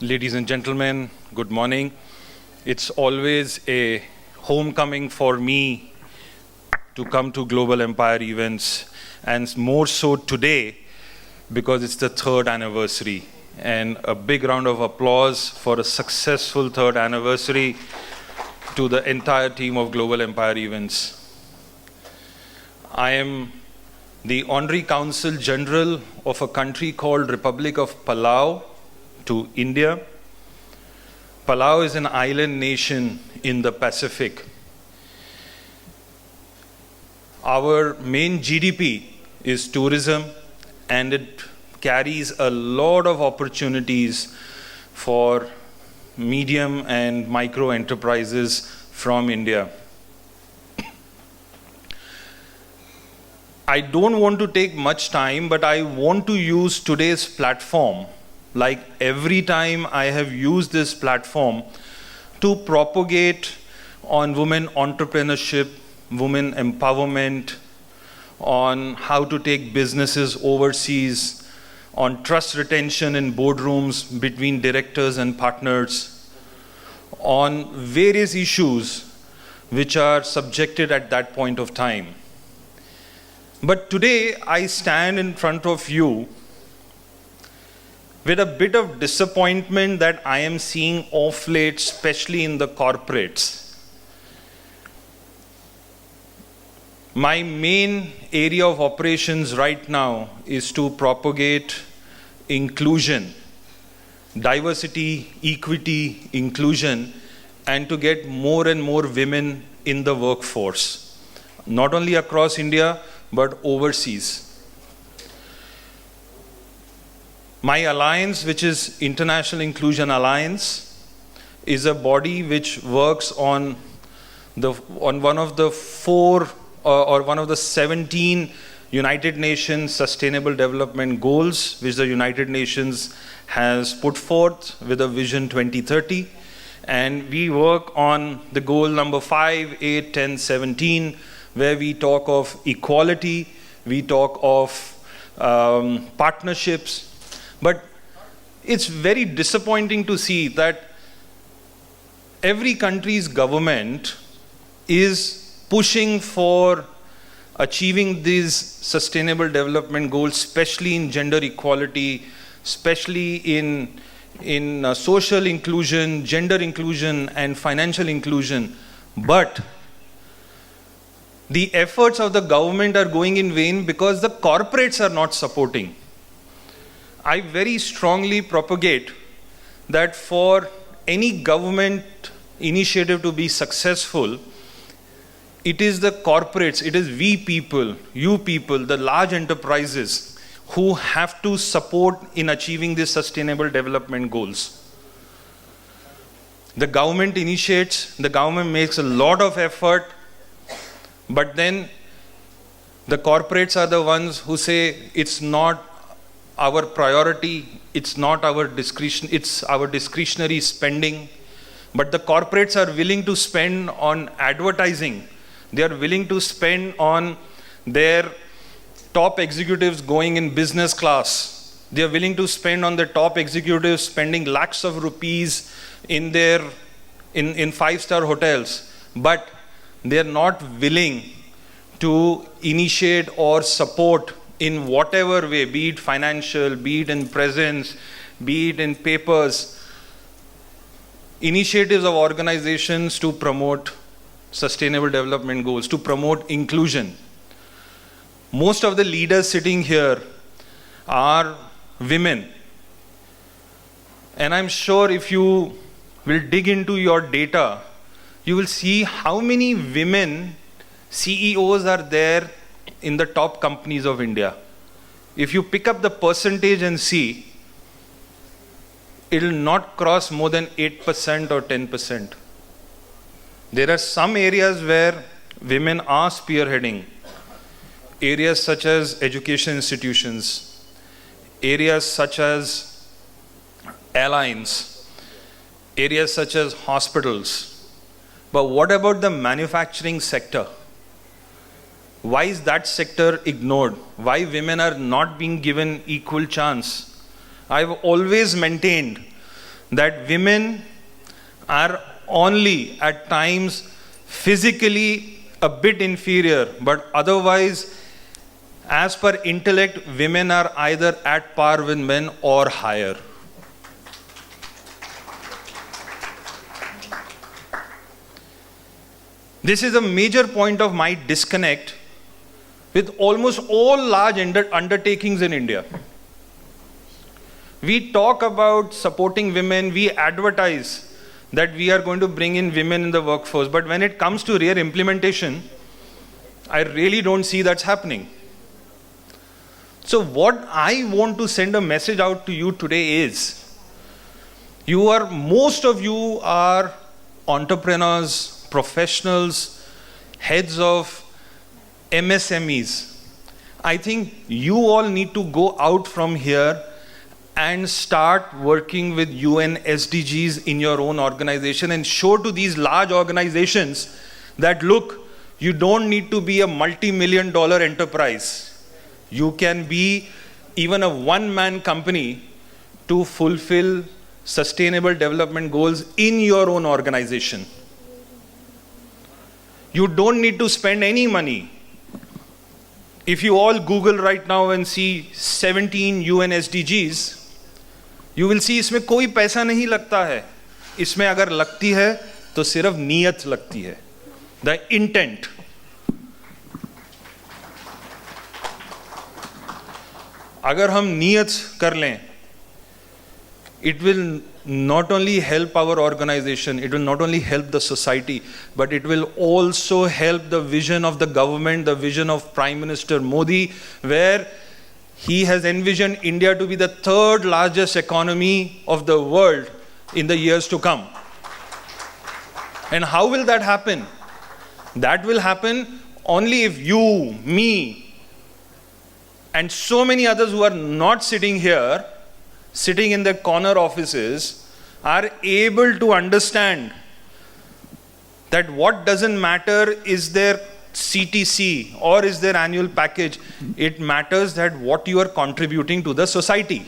Ladies and gentlemen, good morning. It's always a homecoming for me to come to Global Empire events, and more so today because it's the third anniversary. And a big round of applause for a successful third anniversary to the entire team of Global Empire events. I am the Honorary Consul General of a country called Republic of Palau to India. Palau is an island nation in the Pacific. Our main GDP is tourism, and it carries a lot of opportunities for medium and micro enterprises from India. I don't want to take much time, but I want to use today's platform, like every time I have used this platform, to propagate on women entrepreneurship, women empowerment, on how to take businesses overseas, on trust retention in boardrooms between directors and partners, on various issues which are subjected at that point of time. But today I stand in front of you with a bit of disappointment that I am seeing off late, especially in the corporates. My main area of operations right now is to propagate inclusion, diversity, equity, inclusion, and to get more and more women in the workforce, not only across India, but overseas. My alliance, which is International Inclusion Alliance, is a body which works on one of the 17 United Nations Sustainable Development Goals, which the United Nations has put forth with a Vision 2030. And we work on the goal number 5, 8, 10, 17, where we talk of equality, we talk of partnerships. But it's very disappointing to see that every country's government is pushing for achieving these sustainable development goals, especially in gender equality, especially in social inclusion, gender inclusion, and financial inclusion. But the efforts of the government are going in vain because the corporates are not supporting. I very strongly propagate that for any government initiative to be successful, it is the corporates, it is we people, you people, the large enterprises who have to support in achieving these sustainable development goals. The government initiates, the government makes a lot of effort, but then the corporates are the ones who say it's not our priority, it's not our discretion, it's our discretionary spending. But the corporates are willing to spend on advertising. They are willing to spend on their top executives going in business class. They are willing to spend on the top executives spending lakhs of rupees in five-star hotels. But they are not willing to initiate or support in whatever way, be it financial, be it in presence, be it in papers, initiatives of organizations to promote sustainable development goals, to promote inclusion. Most of the leaders sitting here are women. And I'm sure if you will dig into your data, you will see how many women CEOs are there in the top companies of India. If you pick up the percentage and see, it will not cross more than 8% or 10%. There are some areas where women are spearheading. Areas such as education institutions, areas such as airlines, areas such as hospitals. But what about the manufacturing sector? Why is that sector ignored? Why women are not being given equal chance? I've always maintained that women are only at times physically a bit inferior, but otherwise, as per intellect, women are either at par with men or higher. This is a major point of my disconnect with almost all large undertakings in India. We talk about supporting women, we advertise that we are going to bring in women in the workforce, but when it comes to real implementation, I really don't see that's happening. So what I want to send a message out to you today is, most of you are entrepreneurs, professionals, heads of MSMEs. I think you all need to go out from here and start working with UN SDGs in your own organization and show to these large organizations that, look, you don't need to be a multi-million-dollar enterprise. You can be even a one-man company to fulfill sustainable development goals in your own organization. You don't need to spend any money. If you all Google right now and see 17 UN SDGs, you will see इसमें कोई पैसा नहीं लगता है. इसमें अगर लगती है तो सिर्फ नीयत लगती है. The intent. अगर हम नियत कर लें, it will not only help our organization, it will not only help the society, but it will also help the vision of the government, the vision of Prime Minister Modi, where he has envisioned India to be the third largest economy of the world in the years to come. And how will that happen? That will happen only if you, me, and so many others who are not sitting here, sitting in their corner offices, are able to understand that what doesn't matter is their CTC or is their annual package. It matters that what you are contributing to the society.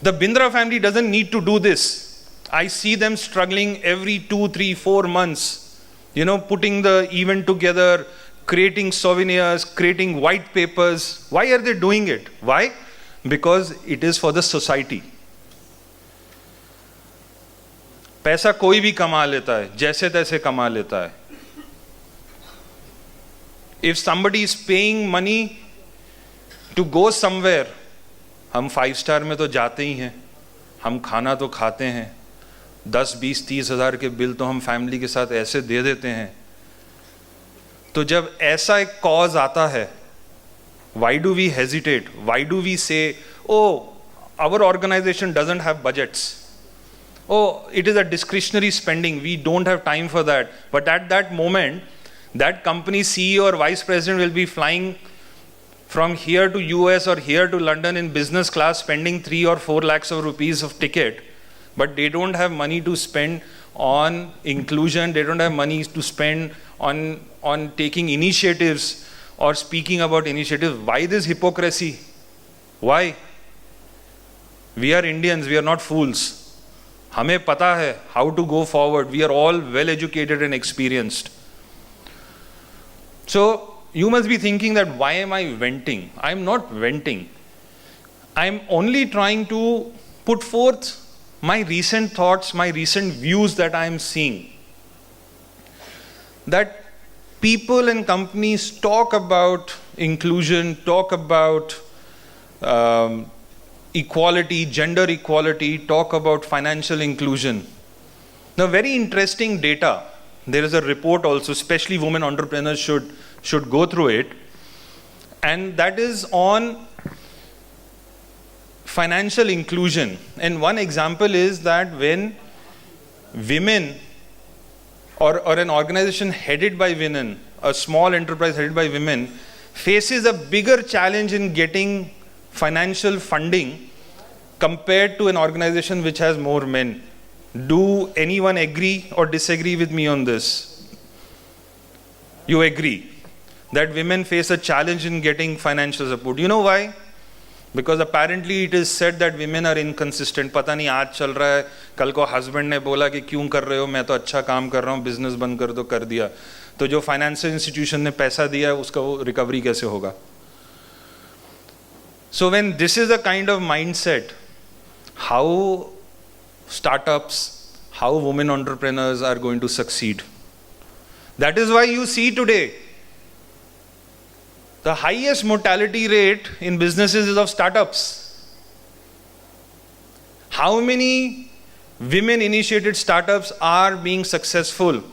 The Bindra family doesn't need to do this. I see them struggling every 2, 3, 4 months, putting the event together, creating souvenirs, creating white papers. Why are they doing it? Why? Because it is for the society. पैसा कोई भी कमा लेता है, जैसे तैसे कमा लेता है. If somebody is paying money to go somewhere, हम 5 स्टार में तो जाते ही हैं, हम खाना तो खाते हैं, 10, 20, 30 हज़ार के बिल तो हम फैमिली के साथ ऐसे दे देते हैं. तो जब ऐसा एक कॉज आता है, why do we hesitate? Why do we say, oh, our organization doesn't have budgets? Oh, it is a discretionary spending, we don't have time for that. But at that moment, that company CEO or vice president will be flying from here to US or here to London in business class, spending 3 or 4 lakhs of rupees of ticket, but they don't have money to spend on inclusion, they don't have money to spend on taking initiatives or speaking about initiatives. Why this hypocrisy? Why? We are Indians, we are not fools. हमें पता है how to go forward. We are all well educated and experienced. So you must be thinking that why am I venting? I am not venting. I am only trying to put forth my recent thoughts, my recent views that I am seeing. That people and companies talk about inclusion, talk about equality, gender equality, talk about financial inclusion. Now, very interesting data. There is a report also, especially women entrepreneurs should go through it. And that is on financial inclusion. And one example is that when women or an organization headed by women, a small enterprise headed by women, faces a bigger challenge in getting financial funding compared to an organization which has more men. Do anyone agree or disagree with me on this? You agree that women face a challenge in getting financial support. You know why? Because apparently it is said that women are inconsistent. पता नहीं आज चल रहा है, कल को husband ने बोला कि क्यों कर रहे हो, मैं तो अच्छा काम कर रहा हूँ, business बंद कर दो, कर दिया. तो जो financial institution ने पैसा दिया उसका वो recovery कैसे होगा? So when this is the kind of mindset, how startups, how women entrepreneurs are going to succeed? That is why you see today the highest mortality rate in businesses is of startups. How many women-initiated startups are being successful?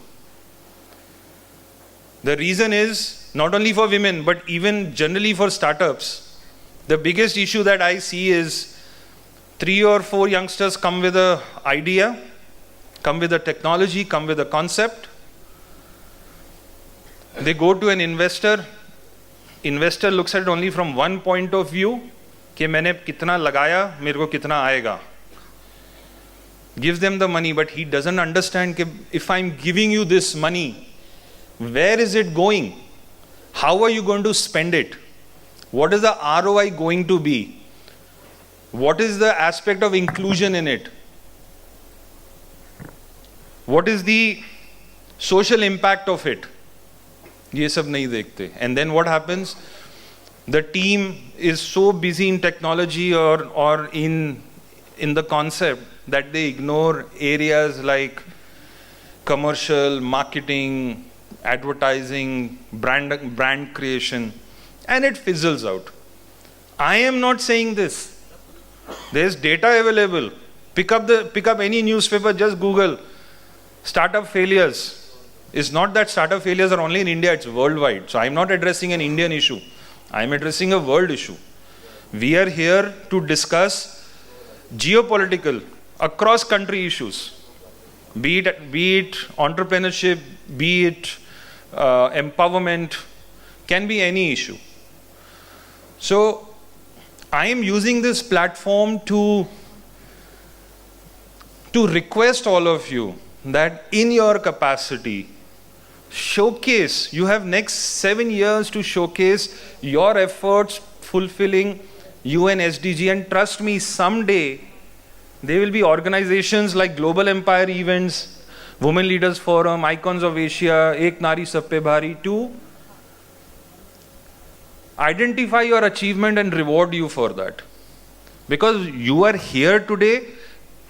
The reason is not only for women, but even generally for startups. The biggest issue that I see is 3 or 4 youngsters come with an idea, come with a technology, come with a concept. They go to an investor. Investor looks at it only from one point of view, कि मैंने कितना लगाया, मेरे को कितना आएगा. Gives them the money, but he doesn't understand कि if I'm giving you this money, where is it going? How are you going to spend it? What is the ROI going to be? What is the aspect of inclusion in it? What is the social impact of it? ये सब नहीं देखते. And then what happens? The team is so busy in technology or in the concept that they ignore areas like commercial, marketing, advertising, brand creation, and it fizzles out. I am not saying this. There's data available. Pick up any newspaper, just Google startup failures. It's not that startup failures are only in India, it's worldwide. So I'm not addressing an Indian issue. I'm addressing a world issue. We are here to discuss geopolitical, across country issues. Be it entrepreneurship, be it empowerment, can be any issue. So I am using this platform to request all of you that in your capacity, showcase, you have next 7 years to showcase your efforts fulfilling UN SDG, and trust me, someday there will be organizations like Global Empire Events, Women Leaders Forum, Icons of Asia, Ek Nari Sab Pe Bhari, to identify your achievement and reward you for that. Because you are here today,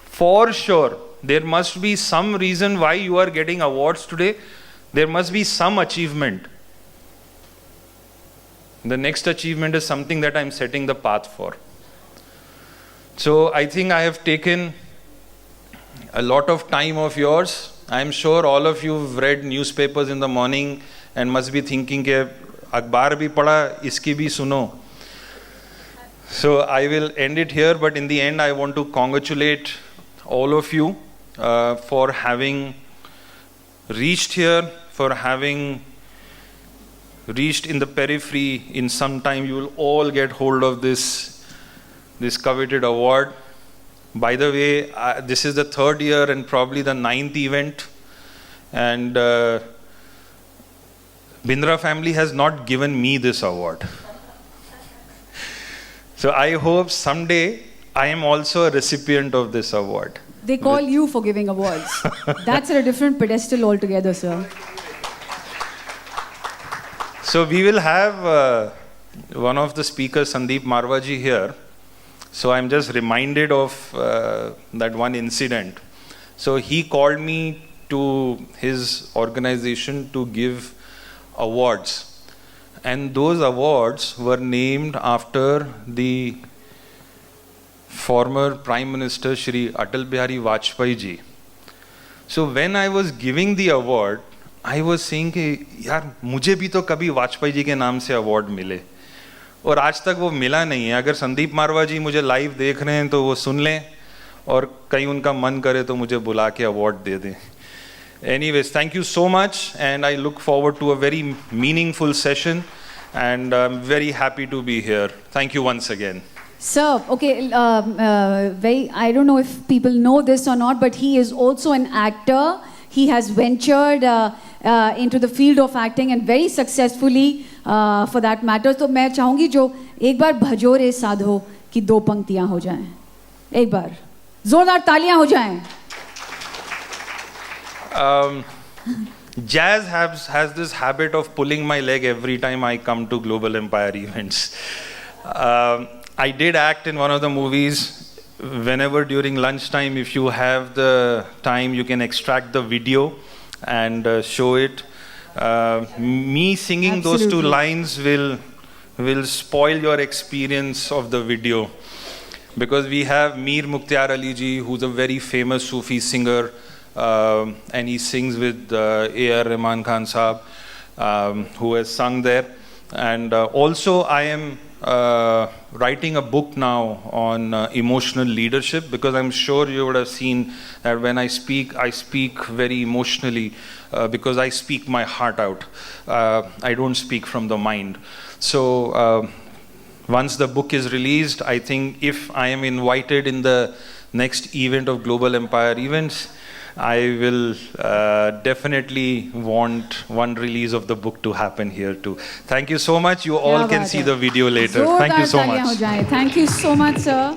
for sure, there must be some reason why you are getting awards today. There must be some achievement. The next achievement is something that I'm setting the path for. So I think I have taken a lot of time of yours. I'm sure all of you have read newspapers in the morning and must be thinking कि अखबार भी पढ़ा, इसकी भी सुनो. So I will end it here, but in the end I want to congratulate all of you for having reached here, for having reached in the periphery. In some time you will all get hold of this coveted award. By the way, this is the 3rd year and probably the 9th event, and Bindra family has not given me this award. So I hope someday I am also a recipient of this award. They call you for giving awards. That's at a different pedestal altogether, sir. So we will have one of the speakers, Sandeep Marwaji, here. So I'm just reminded of that one incident. So he called me to his organization to give awards. And those awards were named after the former Prime Minister Shri Atal Bihari Vajpayee ji. So when I was giving the award, I was saying कि यार मुझे भी तो कभी वाजपेयी जी के नाम से award मिले, और आज तक वो मिला नहीं है. अगर संदीप मारवा जी मुझे लाइव देख रहे हैं तो वो सुन लें, और कहीं उनका मन करे तो मुझे बुला के अवार्ड दे दें. Anyways, thank you so much, and I look forward to a very meaningful session, and I'm very happy to be here. Thank you once again. Sir, okay, I don't know if people know this or not, but he is also an actor. He has ventured into the field of acting and very successfully. for that matter. तो मैं चाहूँगी जो एक बार भजो रे साधो की 2 पंक्तियाँ हो जाएं, एक बार जोरदार तालियाँ हो जाएं. Jazz has this habit of pulling my leg every time I come to Global Empire events. I did act in one of the movies. Whenever during lunchtime, if you have the time, you can extract the video and show it. Me singing those 2 lines will spoil your experience of the video, because we have Mir Mukhtar Ali ji, who's a very famous Sufi singer, and he sings with A.R. Rahman Khan Sahab, who has sung there. And also I am writing a book now on emotional leadership, because I'm sure you would have seen that when I speak very emotionally, because I speak my heart out. I don't speak from the mind. So once the book is released, I think if I am invited in the next event of Global Empire events, I will definitely want one release of the book to happen here too. Thank you so much. You all can see the video later. Thank you so much. Thank you so much, sir.